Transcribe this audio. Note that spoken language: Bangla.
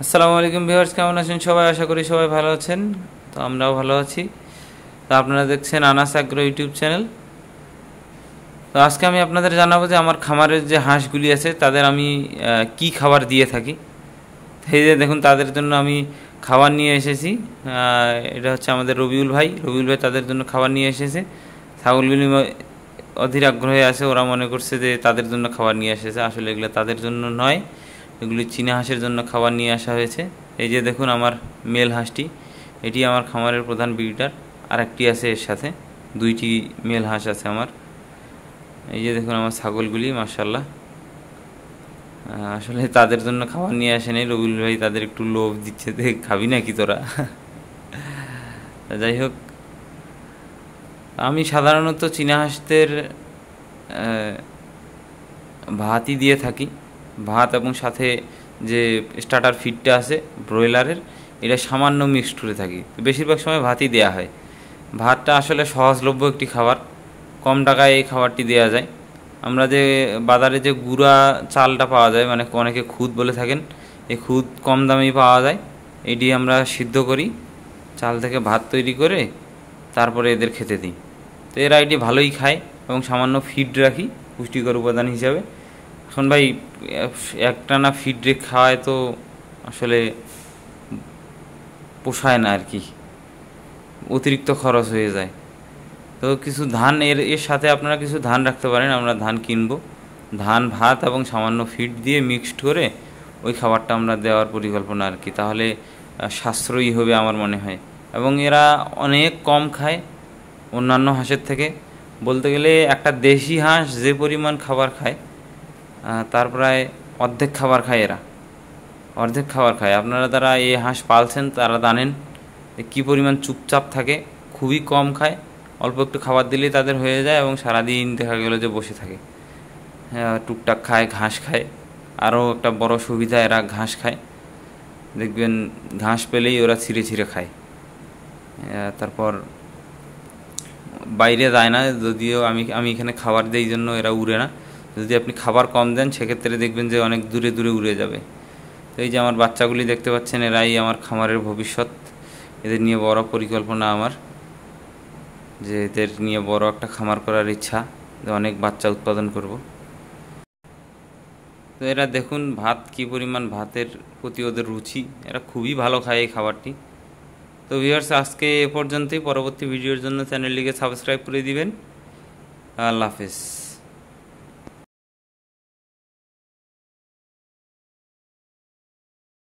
আসসালামু আলাইকুম ভিউয়ার্স, কেমন আছেন সবাই? আশা করি সবাই ভালো আছেন। তো আমরাও ভালো আছি। তো আপনারা দেখছেন আনাস আগ্রো ইউটিউব চ্যানেল। তো আজকে আমি আপনাদের জানাবো যে আমার খামারের যে হাঁসগুলি আছে তাদের আমি কি খাবার দিয়ে থাকি। এই যে দেখুন, তাদের জন্য আমি খাবার নিয়ে এসেছি। এটা হচ্ছে আমাদের রবিউল ভাই তাদের জন্য খাবার নিয়ে এসেছে। ছাগলগুলি অধীর আগ্রহে আছে, ওরা মনে করছে যে তাদের জন্য খাবার নিয়ে এসেছে। আসলে এগুলো তাদের জন্য নয়, এগুলি চীনা হাঁসের জন্য খাবার নিয়ে আসা হয়েছে। এই যে দেখুন আমার মেল হাঁসটি, এটি আমার খামারের প্রধান ব্রিডার। আর একটি আছে এর সাথে, দুইটি মেল হাঁস আছে আমার। এই যে দেখুন আমার ছাগলগুলি, মাশাআল্লাহ। আসলে তাদের জন্য খাবার নিয়ে আসেনি, রবিউল ভাই তাদের একটু লোভ দিচ্ছে, দেখ খাবি নাকি তোরা। যাই হোক, আমি সাধারণত চীনা হাঁসদের ভাতই দিয়ে থাকি। ভাত এবং সাথে যে স্টার্টার ফিডটা আছে ব্রয়লারের, এটা সামান্য মিক্সড করে থাকি। বেশিরভাগ সময় ভাতই দেওয়া হয়। ভাতটা আসলে সহজলভ্য একটি খাবার, কম টাকায় এই খাবারটি দেওয়া যায়। আমরা যে বাজারে যে গুঁড়া চালটা পাওয়া যায়, মানে অনেকে খুদ বলে থাকেন, এই খুদ কম দামেই পাওয়া যায়। এটি আমরা সিদ্ধ করি, চাল থেকে ভাত তৈরি করে তারপরে এদের খেতে দিই। তো এরা এটি ভালোই খায় এবং সামান্য ফিড রাখি পুষ্টিকর উপাদান হিসাবে। এখন ভাই একটানা ফিড রেখে খাওয়ায় তো আসলে পোষায় না আর কি, অতিরিক্ত খরচ হয়ে যায়। তো কিছু ধান এর সাথে আপনারা কিছু ধান রাখতে পারেন, আমরা ধান কিনবো। ধান, ভাত এবং সামান্য ফিড দিয়ে মিক্সড করে ওই খাবারটা আমরা দেওয়ার পরিকল্পনা আর কি। তাহলে সাশ্রয়ী হবে আমার মনে হয়, এবং এরা অনেক কম খায় অন্যান্য হাঁসের থেকে। বলতে গেলে একটা দেশি হাঁস যে পরিমাণ খাবার খায় তার প্রায় অর্ধেক খাবার খায় এরা, অর্ধেক খাবার খায়। আপনারা যারা এই হাঁস পালছেন তারা জানেন কী পরিমাণ চুপচাপ থাকে, খুবই কম খায়। অল্প একটু খাবার দিলেই তাদের হয়ে যায় এবং সারাদিন দেখা গেল যে বসে থাকে। টুকটাক খায়, ঘাস খায়। আরও একটা বড় সুবিধা, এরা ঘাস খায়। দেখবেন ঘাস পেলেই ওরা ছিঁড়ে ছিঁড়ে খায়। তারপর বাইরে যায় না, যদিও আমি এখানে খাবার দিই জন্য এরা উড়ে না। যদি আপনি খাবার কম দেন সেক্ষেত্রে দেখবেন যে অনেক দূরে দূরে উড়ে যাবে। তো এই যে আমার বাচ্চাগুলি দেখতে পাচ্ছেন, এরাই আমার খামারের ভবিষ্যৎ। এদের নিয়ে বড় পরিকল্পনা আমার, যে এদের নিয়ে বড় একটা খামার করার ইচ্ছা, যে অনেক বাচ্চা উৎপাদন করব। তো এরা দেখুন ভাত কী পরিমাণ, ভাতের প্রতি ওদের রুচি, এরা খুবই ভালো খায় এই খাবারটি। তো ভিউয়ার্স, আজকে এ পর্যন্তই। পরবর্তী ভিডিওর জন্য চ্যানেলটিকে সাবস্ক্রাইব করে দিবেন। আল্লাহ হাফেজ।